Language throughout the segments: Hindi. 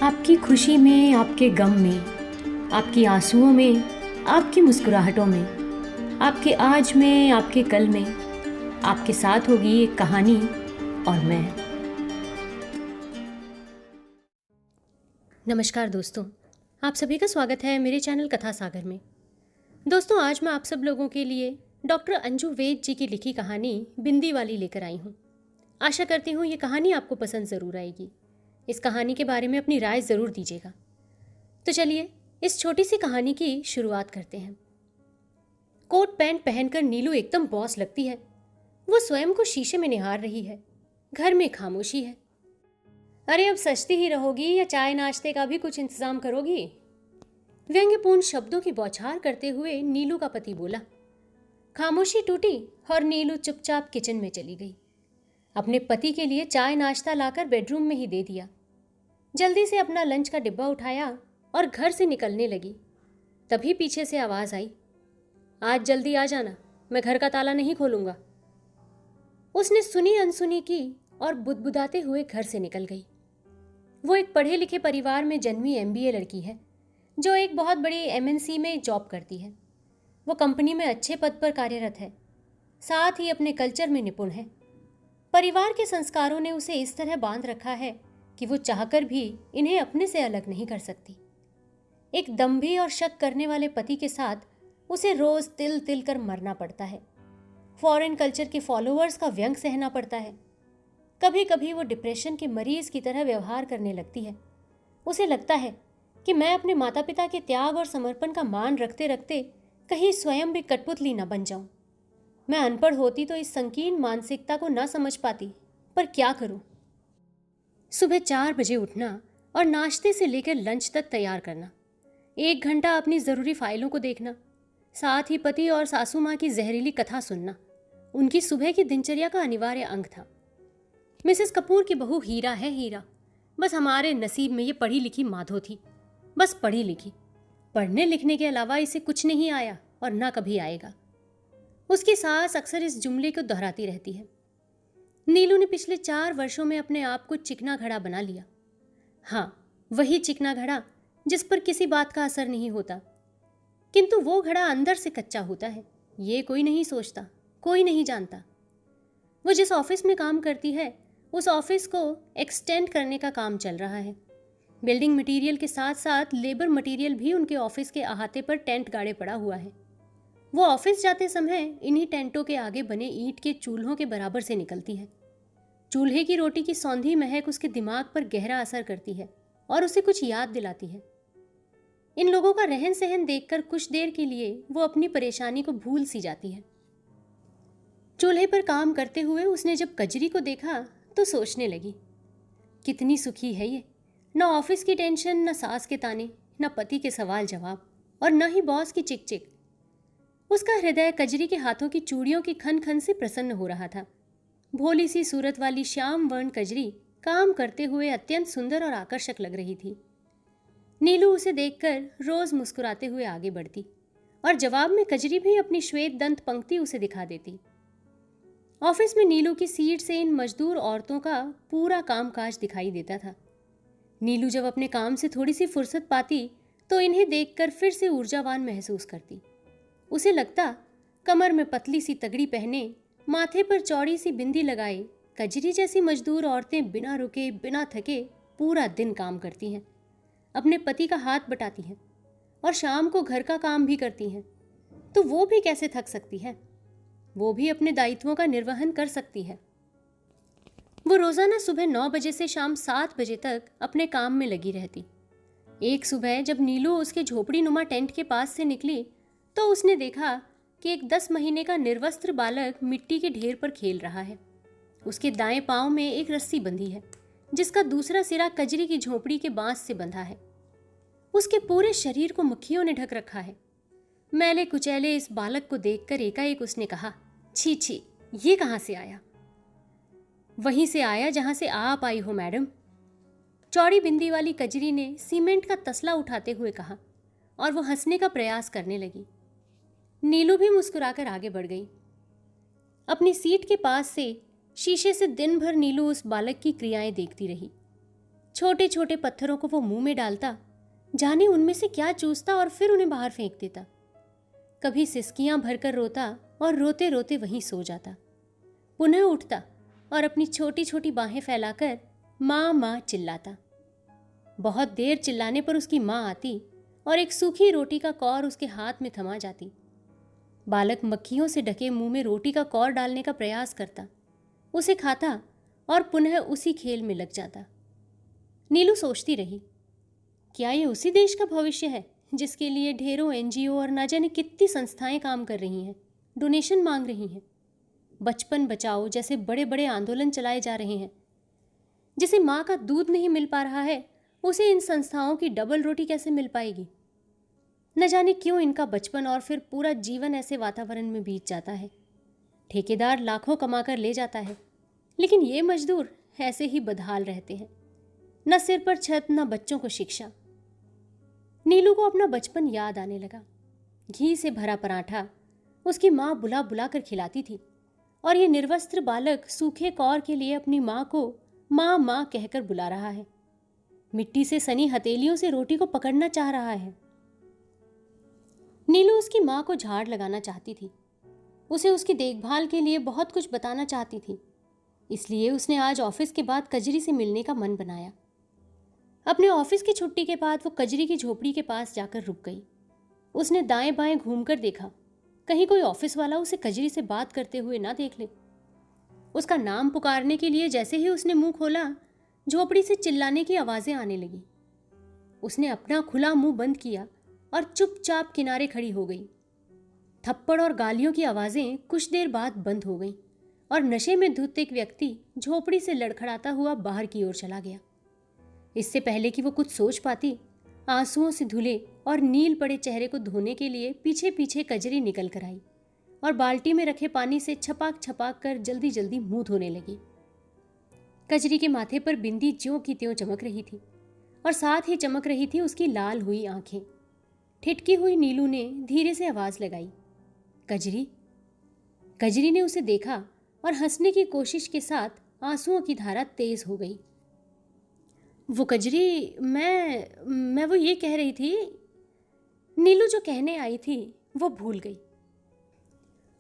आपकी खुशी में, आपके गम में, आपकी आंसुओं में, आपकी मुस्कुराहटों में, आपके आज में, आपके कल में, आपके साथ होगी एक कहानी और मैं। नमस्कार दोस्तों, आप सभी का स्वागत है मेरे चैनल कथा सागर में। दोस्तों, आज मैं आप सब लोगों के लिए डॉक्टर अंजू वेद जी की लिखी कहानी बिंदी वाली लेकर आई हूँ। आशा करती हूँ ये कहानी आपको पसंद ज़रूर आएगी। इस कहानी के बारे में अपनी राय ज़रूर दीजिएगा। तो चलिए इस छोटी सी कहानी की शुरुआत करते हैं। कोट पैंट पहनकर नीलू एकदम बॉस लगती है। वो स्वयं को शीशे में निहार रही है। घर में खामोशी है। अरे अब सजती ही रहोगी या चाय नाश्ते का भी कुछ इंतजाम करोगी? व्यंग्यपूर्ण शब्दों की बौछार करते हुए नीलू का पति बोला। खामोशी टूटी और नीलू चुपचाप किचन में चली गई। अपने पति के लिए चाय नाश्ता लाकर बेडरूम में ही दे दिया। जल्दी से अपना लंच का डिब्बा उठाया और घर से निकलने लगी। तभी पीछे से आवाज आई, आज जल्दी आ जाना, मैं घर का ताला नहीं खोलूंगा। उसने सुनी अनसुनी की और बुदबुदाते हुए घर से निकल गई। वो एक पढ़े लिखे परिवार में जन्मी MBA लड़की है जो एक बहुत बड़ी MNC में जॉब करती है। वो कंपनी में अच्छे पद पर कार्यरत है, साथ ही अपने कल्चर में निपुण है। परिवार के संस्कारों ने उसे इस तरह बांध रखा है कि वो चाहकर भी इन्हें अपने से अलग नहीं कर सकती। एक दंभी और शक करने वाले पति के साथ उसे रोज तिल तिल कर मरना पड़ता है। फॉरेन कल्चर के फॉलोअर्स का व्यंग सहना पड़ता है। कभी कभी वो डिप्रेशन के मरीज की तरह व्यवहार करने लगती है। उसे लगता है कि मैं अपने माता पिता के त्याग और समर्पण का मान रखते रखते कहीं स्वयं भी कठपुतली न बन जाऊं। मैं अनपढ़ होती तो इस संकीर्ण मानसिकता को न समझ पाती, पर क्या करूं? सुबह 4 बजे उठना और नाश्ते से लेकर लंच तक तैयार करना, 1 घंटा अपनी ज़रूरी फाइलों को देखना, साथ ही पति और सासू माँ की जहरीली कथा सुनना उनकी सुबह की दिनचर्या का अनिवार्य अंग था। मिसेस कपूर की बहू हीरा है हीरा। बस हमारे नसीब में ये पढ़ी लिखी माधो थी। बस पढ़ी लिखी, पढ़ने लिखने के अलावा इसे कुछ नहीं आया और ना कभी आएगा। उसकी सास अक्सर इस जुमले को दोहराती रहती है। नीलू ने पिछले 4 वर्षों में अपने आप को चिकना घड़ा बना लिया। हाँ, वही चिकना घड़ा जिस पर किसी बात का असर नहीं होता, किंतु वो घड़ा अंदर से कच्चा होता है। ये कोई नहीं सोचता, कोई नहीं जानता। वो जिस ऑफिस में काम करती है उस ऑफिस को एक्सटेंड करने का काम चल रहा है। बिल्डिंग मटेरियल के साथ साथ लेबर मटेरियल भी उनके ऑफिस के अहाते पर टेंट गाड़े पड़ा हुआ है। वो ऑफिस जाते समय इन्हीं टेंटों के आगे बने ईंट के चूल्हों के बराबर से निकलती है। चूल्हे की रोटी की सौंधी महक उसके दिमाग पर गहरा असर करती है और उसे कुछ याद दिलाती है। इन लोगों का रहन सहन देखकर कुछ देर के लिए वो अपनी परेशानी को भूल सी जाती है। चूल्हे पर काम करते हुए उसने जब कजरी को देखा तो सोचने लगी, कितनी सुखी है ये। न ऑफिस की टेंशन, न सास के ताने, न पति के सवाल जवाब और न ही बॉस की चिक चिक। उसका हृदय कजरी के हाथों की चूड़ियों की खन खन से प्रसन्न हो रहा था। भोली सी सूरत वाली श्याम वर्ण कजरी काम करते हुए अत्यंत सुंदर और आकर्षक लग रही थी। नीलू उसे देखकर रोज मुस्कुराते हुए आगे बढ़ती और जवाब में कजरी भी अपनी श्वेत दंत पंक्ति उसे दिखा देती। ऑफिस में नीलू की सीट से इन मजदूर औरतों का पूरा कामकाज दिखाई देता था। नीलू जब अपने काम से थोड़ी सी फुर्सत पाती तो इन्हें देखकर फिर से ऊर्जावान महसूस करती। उसे लगता कमर में पतली सी तगड़ी पहने, माथे पर चौड़ी सी बिंदी लगाए कजरी जैसी मजदूर औरतें बिना रुके बिना थके पूरा दिन काम करती हैं, अपने पति का हाथ बटाती हैं और शाम को घर का काम भी करती हैं, तो वो भी कैसे थक सकती है? वो भी अपने दायित्वों का निर्वहन कर सकती है। वो रोजाना सुबह 9 बजे से शाम 7 बजे तक अपने काम में लगी रहती। एक सुबह जब नीलू उसके झोपड़ी नुमा टेंट के पास से निकली तो उसने देखा कि एक 10 महीने का निर्वस्त्र बालक मिट्टी के ढेर पर खेल रहा है। उसके दाएं पांव में एक रस्सी बंधी है जिसका दूसरा सिरा कजरी की झोपड़ी के बांस से बंधा है। उसके पूरे शरीर को मक्खियों ने ढक रखा है। मैले कुचैले इस बालक को देखकर एकाएक उसने कहा, छी छी, ये कहाँ से आया? वहीं से आया जहां से आप आई हो मैडम, चौड़ी बिंदी वाली कजरी ने सीमेंट का तसला उठाते हुए कहा और वो हंसने का प्रयास करने लगी। नीलू भी मुस्कुराकर आगे बढ़ गई। अपनी सीट के पास से शीशे से दिन भर नीलू उस बालक की क्रियाएं देखती रही। छोटे छोटे पत्थरों को वो मुंह में डालता, जाने उनमें से क्या चूसता और फिर उन्हें बाहर फेंक देता। कभी सिसकियां भरकर रोता और रोते रोते वहीं सो जाता। पुनः उठता और अपनी छोटी छोटी बाहें फैलाकर माँ माँ चिल्लाता। बहुत देर चिल्लाने पर उसकी माँ आती और एक सूखी रोटी का कौर उसके हाथ में थमा जाती। बालक मक्खियों से ढके मुंह में रोटी का कौर डालने का प्रयास करता, उसे खाता और पुनः उसी खेल में लग जाता। नीलू सोचती रही, क्या ये उसी देश का भविष्य है जिसके लिए ढेरों एनजीओ और ना जाने कितनी संस्थाएं काम कर रही हैं, डोनेशन मांग रही हैं। बचपन बचाओ जैसे बड़े बड़े आंदोलन चलाए जा रहे हैं। जिसे माँ का दूध नहीं मिल पा रहा है, उसे इन संस्थाओं की डबल रोटी कैसे मिल पाएगी। न जाने क्यों इनका बचपन और फिर पूरा जीवन ऐसे वातावरण में बीत जाता है। ठेकेदार लाखों कमाकर ले जाता है, लेकिन ये मजदूर ऐसे ही बदहाल रहते हैं। न सिर पर छत, न बच्चों को शिक्षा। नीलू को अपना बचपन याद आने लगा। घी से भरा पराठा उसकी माँ बुला बुला कर खिलाती थी और ये निर्वस्त्र बालक सूखे कौर के लिए अपनी माँ को माँ माँ कहकर बुला रहा है। मिट्टी से सनी हथेलियों से रोटी को पकड़ना चाह रहा है। नीलू उसकी माँ को झाड़ लगाना चाहती थी, उसे उसकी देखभाल के लिए बहुत कुछ बताना चाहती थी। इसलिए उसने आज ऑफिस के बाद कजरी से मिलने का मन बनाया। अपने ऑफिस की छुट्टी के बाद वो कजरी की झोपड़ी के पास जाकर रुक गई। उसने दाएं बाएं घूमकर देखा, कहीं कोई ऑफिस वाला उसे कजरी से बात करते हुए ना देख ले। उसका नाम पुकारने के लिए जैसे ही उसने मुंह खोला, झोपड़ी से चिल्लाने की आवाजें आने लगी। उसने अपना खुला मुंह बंद किया और चुपचाप किनारे खड़ी हो गई। थप्पड़ और गालियों की आवाजें कुछ देर बाद बंद हो गईं और नशे में धुत एक व्यक्ति झोपड़ी से लड़खड़ाता हुआ बाहर की ओर चला गया। इससे पहले कि वो कुछ सोच पाती, आंसुओं से धुले और नील पड़े चेहरे को धोने के लिए पीछे पीछे कजरी निकल कर आई और बाल्टी में रखे पानी से छपाक छपाक कर जल्दी जल्दी मुंह धोने लगी। कजरी के माथे पर बिंदी ज्यों की त्यों चमक रही थी और साथ ही चमक रही थी उसकी लाल हुई आंखें। ठिठकी हुई नीलू ने धीरे से आवाज लगाई, कजरी। कजरी ने उसे देखा और हंसने की कोशिश के साथ आंसुओं की धारा तेज हो गई। वो कजरी, मैं वो ये कह रही थी। नीलू जो कहने आई थी वो भूल गई।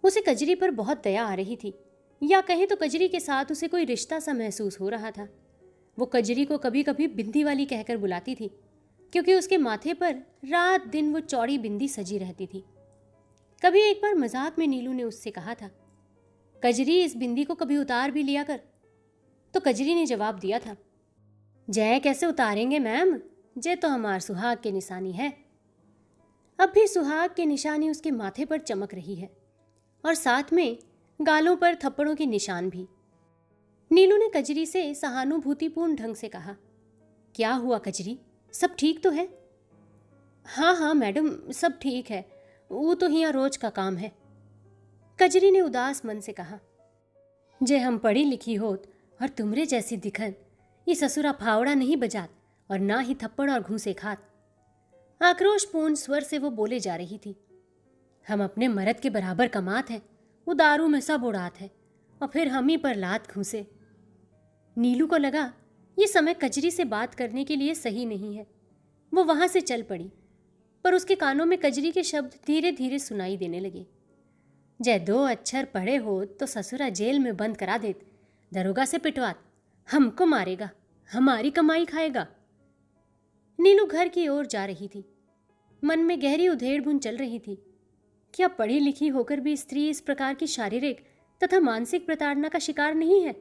उसे कजरी पर बहुत दया आ रही थी, या कहे तो कजरी के साथ उसे कोई रिश्ता सा महसूस हो रहा था। वो कजरी को कभी कभी बिंदी वाली कहकर बुलाती थी, क्योंकि उसके माथे पर रात दिन वो चौड़ी बिंदी सजी रहती थी। कभी एक बार मजाक में नीलू ने उससे कहा था, कजरी इस बिंदी को कभी उतार भी लिया कर। तो कजरी ने जवाब दिया था, जय कैसे उतारेंगे मैम, जय तो हमार सुहाग के निशानी है। अब भी सुहाग की निशानी उसके माथे पर चमक रही है और साथ में गालों पर थप्पड़ों के निशान भी। नीलू ने कजरी से सहानुभूतिपूर्ण ढंग से कहा, क्या हुआ कजरी, सब ठीक तो है? हाँ हाँ मैडम, सब ठीक है, वो तो यहाँ रोज का काम है। कजरी ने उदास मन से कहा, जे हम पढ़ी लिखी होत और तुमरे जैसी दिखन, ये ससुरा फावड़ा नहीं बजात और ना ही थप्पड़ और घूंसे खात। आक्रोशपूर्ण स्वर से वो बोले जा रही थी। हम अपने मर्द के बराबर कमात है, वो दारू में सब उड़ात है और फिर हम ही पर लात घूंसे। नीलू को लगा ये समय कजरी से बात करने के लिए सही नहीं है। वो वहां से चल पड़ी, पर उसके कानों में कजरी के शब्द धीरे धीरे सुनाई देने लगे। जय 2 अक्षर पढ़े हो तो ससुरा जेल में बंद करा देत, दरोगा से पिटवात, हमको मारेगा, हमारी कमाई खाएगा। नीलू घर की ओर जा रही थी। मन में गहरी उधेड़-बुन चल रही थी। क्या पढ़ी लिखी होकर भी स्त्री इस प्रकार की शारीरिक तथा मानसिक प्रताड़ना का शिकार नहीं है?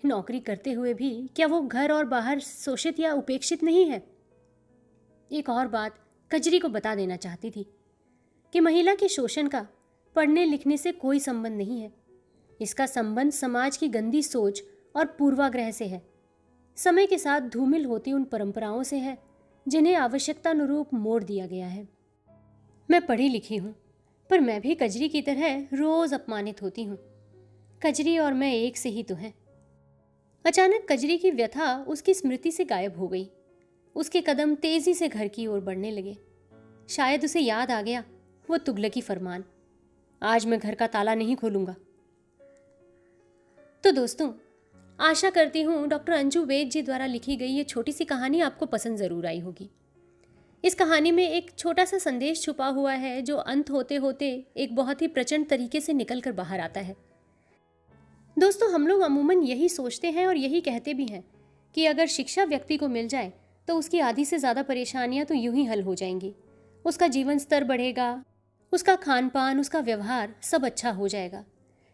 नौकरी करते हुए भी क्या वो घर और बाहर शोषित या उपेक्षित नहीं है? एक और बात कजरी को बता देना चाहती थी कि महिला के शोषण का पढ़ने लिखने से कोई संबंध नहीं है। इसका संबंध समाज की गंदी सोच और पूर्वाग्रह से है। समय के साथ धूमिल होती उन परंपराओं से है जिन्हें आवश्यकतानुरूप मोड़ दिया गया है। मैं पढ़ी लिखी हूँ, पर मैं भी कजरी की तरह रोज अपमानित होती हूँ। कजरी और मैं एक से ही तो हैं। अचानक कजरी की व्यथा उसकी स्मृति से गायब हो गई। उसके कदम तेजी से घर की ओर बढ़ने लगे। शायद उसे याद आ गया वो तुगलकी फरमान, आज मैं घर का ताला नहीं खोलूंगा। तो दोस्तों, आशा करती हूँ डॉक्टर अंजू वेद जी द्वारा लिखी गई ये छोटी सी कहानी आपको पसंद ज़रूर आई होगी। इस कहानी में एक छोटा सा संदेश छुपा हुआ है जो अंत होते होते एक बहुत ही प्रचंड तरीके से निकल कर बाहर आता है। दोस्तों, हम लोग अमूमन यही सोचते हैं और यही कहते भी हैं कि अगर शिक्षा व्यक्ति को मिल जाए तो उसकी आधी से ज़्यादा परेशानियां तो यूं ही हल हो जाएंगी। उसका जीवन स्तर बढ़ेगा, उसका खान पान, उसका व्यवहार सब अच्छा हो जाएगा।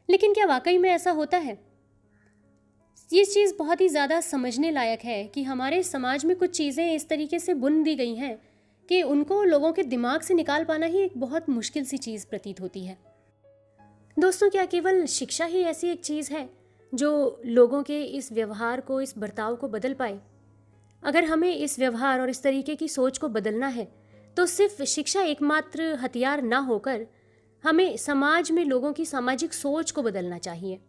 लेकिन क्या वाकई में ऐसा होता है? ये चीज़ बहुत ही ज़्यादा समझने लायक है कि हमारे समाज में कुछ चीज़ें इस तरीके से बुन दी गई हैं कि उनको लोगों के दिमाग से निकाल पाना ही एक बहुत मुश्किल सी चीज़ प्रतीत होती है। दोस्तों, क्या केवल शिक्षा ही ऐसी एक चीज़ है जो लोगों के इस व्यवहार को, इस बर्ताव को बदल पाए? अगर हमें इस व्यवहार और इस तरीके की सोच को बदलना है तो सिर्फ शिक्षा एकमात्र हथियार ना होकर हमें समाज में लोगों की सामाजिक सोच को बदलना चाहिए।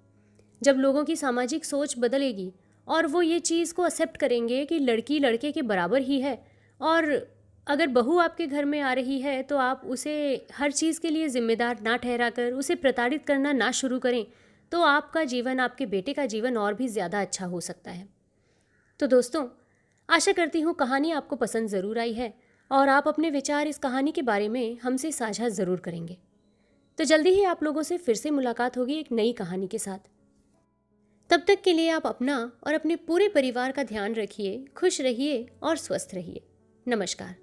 जब लोगों की सामाजिक सोच बदलेगी और वो ये चीज़ को एक्सेप्ट करेंगे कि लड़की लड़के के बराबर ही है, और अगर बहू आपके घर में आ रही है तो आप उसे हर चीज़ के लिए जिम्मेदार ना ठहरा कर उसे प्रताड़ित करना ना शुरू करें, तो आपका जीवन, आपके बेटे का जीवन और भी ज़्यादा अच्छा हो सकता है। तो दोस्तों, आशा करती हूँ कहानी आपको पसंद ज़रूर आई है और आप अपने विचार इस कहानी के बारे में हमसे साझा ज़रूर करेंगे। तो जल्दी ही आप लोगों से फिर से मुलाकात होगी एक नई कहानी के साथ। तब तक के लिए आप अपना और अपने पूरे परिवार का ध्यान रखिए, खुश रहिए और स्वस्थ रहिए। नमस्कार।